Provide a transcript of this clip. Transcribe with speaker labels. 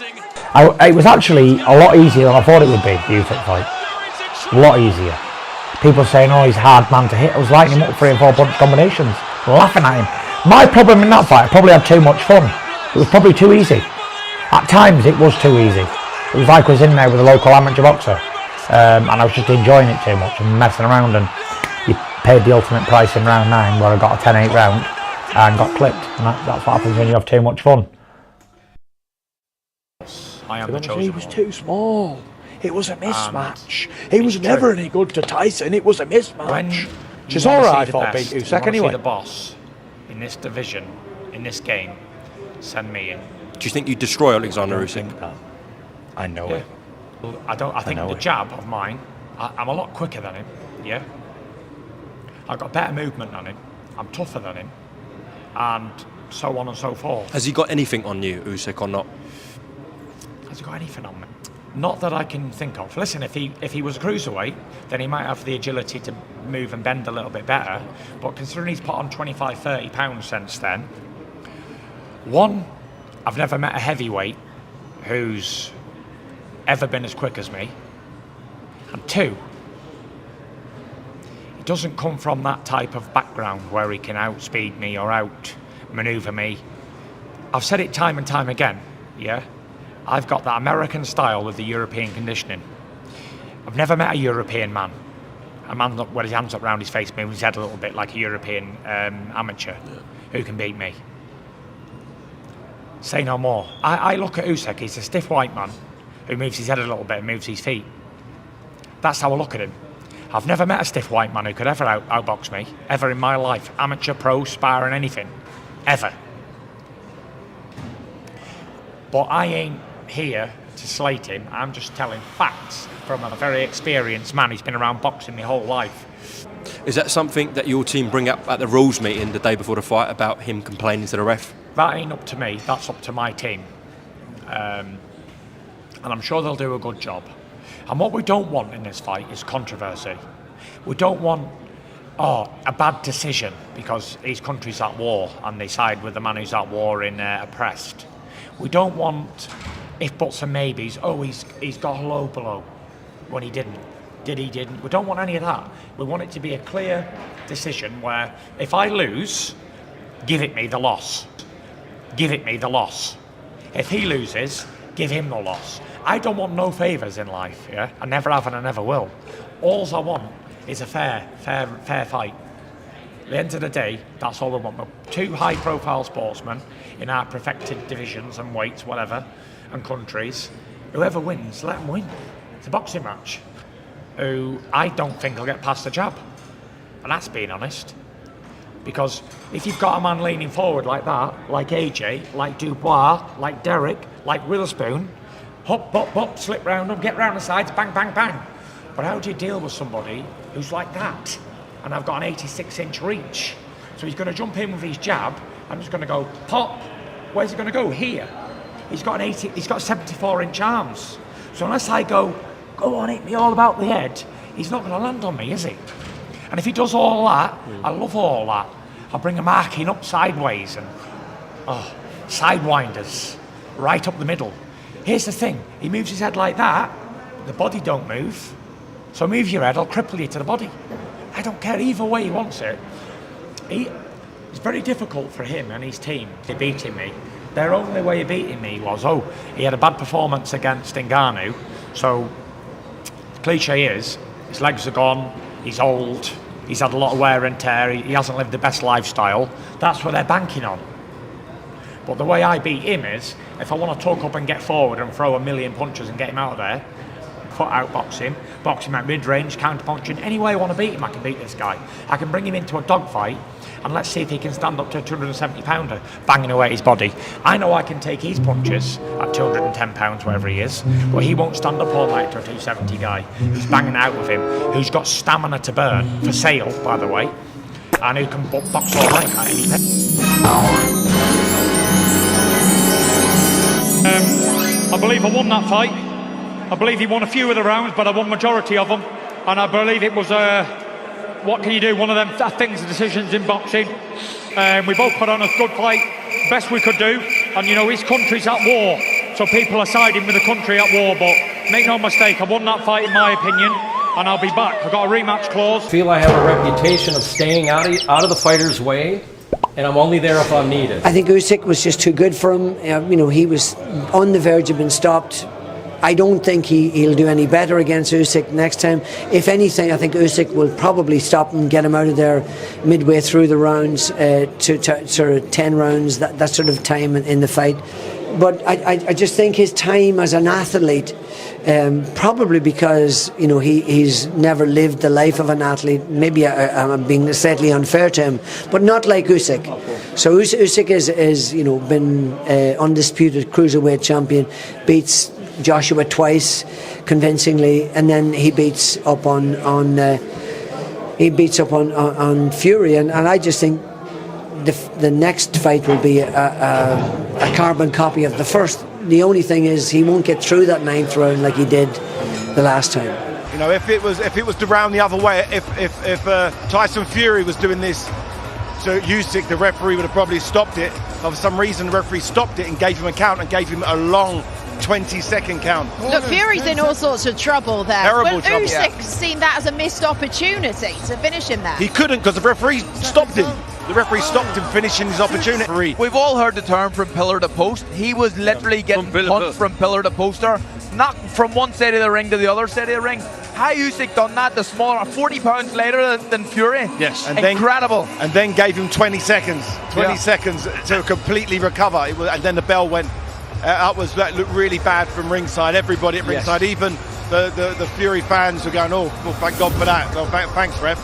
Speaker 1: It was actually a lot easier than I thought it would be, the Usyk fight. A lot easier. People saying, oh, he's a hard man to hit. I was lighting him up 3 and 4 punch combinations, laughing at him. My problem in that fight, I probably had too much fun. It was probably too easy. At times, it was too easy. It was like I was in there with a local amateur boxer, and I was just enjoying it too much and messing around, and you paid the ultimate price in round 9 where I got a 10-8 round and got clipped, and that's what happens when you have too much fun.
Speaker 2: I am the chosen one.
Speaker 3: He was too small. It was a mismatch. He was never any good to Tyson. It was a mismatch. Chisora, I thought, beat Usyk anyway.
Speaker 2: The boss in this division, in this game, send me in.
Speaker 4: Do you think you destroy Oleksandr Usyk?
Speaker 3: I know it.
Speaker 2: I think the jab of mine, I'm a lot quicker than him, yeah? I've got better movement than him, I'm tougher than him, and so on and so forth.
Speaker 4: Has he got anything on you, Usyk, or not?
Speaker 2: Has he got anything on me? Not that I can think of. Listen, if he was a cruiserweight, then he might have the agility to move and bend a little bit better, but considering he's put on 25-30 pounds since then, one, I've never met a heavyweight who's ever been as quick as me, and two, he doesn't come from that type of background where he can outspeed me or outmaneuver me. I've said it time and time again, yeah? I've got that American style with the European conditioning. I've never met a European man. A man with his hands up round his face, moving his head a little bit like a European amateur who can beat me. Say no more. I look at Usyk, he's a stiff white man who moves his head a little bit and moves his feet. That's how I look at him. I've never met a stiff white man who could ever outbox me, ever in my life. Amateur, pro, sparring, anything. Ever. But I ain't here to slate him. I'm just telling facts from a very experienced man who's been around boxing my whole life.
Speaker 4: Is that something that your team bring up at the rules meeting the day before the fight about him complaining to the ref?
Speaker 2: That ain't up to me, that's up to my team. And I'm sure they'll do a good job. And what we don't want in this fight is controversy. We don't want a bad decision because his country's at war and they side with the man who's at war in oppressed. We don't want if buts and maybes. Oh, he's got a low blow when he didn't. He didn't. We don't want any of that. We want it to be a clear decision where if I lose, give it me the loss. Give it me the loss. If he loses, give him the loss. I don't want no favours in life, yeah? I never have and I never will. All I want is a fair fight. At the end of the day, that's all we want. We're 2 high-profile sportsmen in our perfected divisions and weights, whatever, and countries. Whoever wins, let them win. It's a boxing match. Who I don't think will get past the jab. And that's being honest. Because if you've got a man leaning forward like that, like AJ, like Dubois, like Derek, like Witherspoon, hop, hop, hop, slip round them, get round the sides, bang, bang, bang. But how do you deal with somebody who's like that? And I've got an 86-inch reach. So he's going to jump in with his jab. I'm just going to go pop. Where's he going to go? Here. He's got 74-inch arms. So unless I go on, hit me all about the head, he's not going to land on me, is he? And if he does all that, I love all that. I'll bring a marking up sideways and sidewinders right up the middle. Here's the thing, he moves his head like that, the body don't move. So move your head, I'll cripple you to the body. I don't care either way he wants it. It's very difficult for him and his team to beating me. Their only way of beating me was, he had a bad performance against Ngannou, so the cliche is, his legs are gone, he's old, he's had a lot of wear and tear, he hasn't lived the best lifestyle. That's what they're banking on. But the way I beat him is, if I want to tuck up and get forward and throw a million punches and get him out of there, box him at mid-range, counter-punching, any way I want to beat him, I can beat this guy. I can bring him into a dogfight, and let's see if he can stand up to a 270-pounder, banging away at his body. I know I can take his punches at 210 pounds, whatever he is, but he won't stand up all night to a 270 guy who's banging out with him, who's got stamina to burn, for sale, by the way, and who can box all night at any pace. I believe I won that fight. I believe he won a few of the rounds, but I won majority of them. And I believe it was, what can you do, one of them things, decisions in boxing. We both put on a good fight, best we could do. And you know, his country's at war. so people are siding with the country at war, but make no mistake, I won that fight in my opinion, and I'll be back. I've got a rematch clause.
Speaker 5: I feel I have a reputation of staying out of the fighter's way, and I'm only there if I'm needed.
Speaker 6: I think Usyk was just too good for him. You know, he was on the verge of being stopped. I don't think he'll do any better against Usyk next time. If anything, I think Usyk will probably stop him, get him out of there midway through the rounds, to sort of 10 rounds, that sort of time in the fight. But I just think his time as an athlete, probably because, you know, he's never lived the life of an athlete. Maybe I'm being slightly unfair to him, but not like Usyk. So Usyk is you know, been undisputed cruiserweight champion, beats Joshua twice convincingly, and then he beats up on Fury, and I just think the next fight will be a carbon copy of the first. The only thing is he won't get through that 9th round like he did the last time.
Speaker 7: You know, if it was to round the other way, if Tyson Fury was doing this to Usyk, the referee would have probably stopped it. For some reason, the referee stopped it and gave him a count and gave him a long 20-second count.
Speaker 8: Look, Fury's in all sorts of trouble there.
Speaker 7: Terrible trouble.
Speaker 8: Usyk's seen that as a missed opportunity to finish him there.
Speaker 7: He couldn't, because the referee stopped him. The referee stopped him finishing his opportunity.
Speaker 9: We've all heard the term from pillar to post. He was literally getting punched from pillar to poster, not from one side of the ring to the other side of the ring. How Usyk done that, the smaller, 40 pounds lighter than Fury.
Speaker 7: Yes, and
Speaker 9: incredible.
Speaker 7: And then gave him 20 seconds. 20 seconds to completely recover. And then the bell went. That looked really bad from ringside. Everybody at ringside, even the Fury fans were going, oh, well, thank God for that. Well, thanks, ref.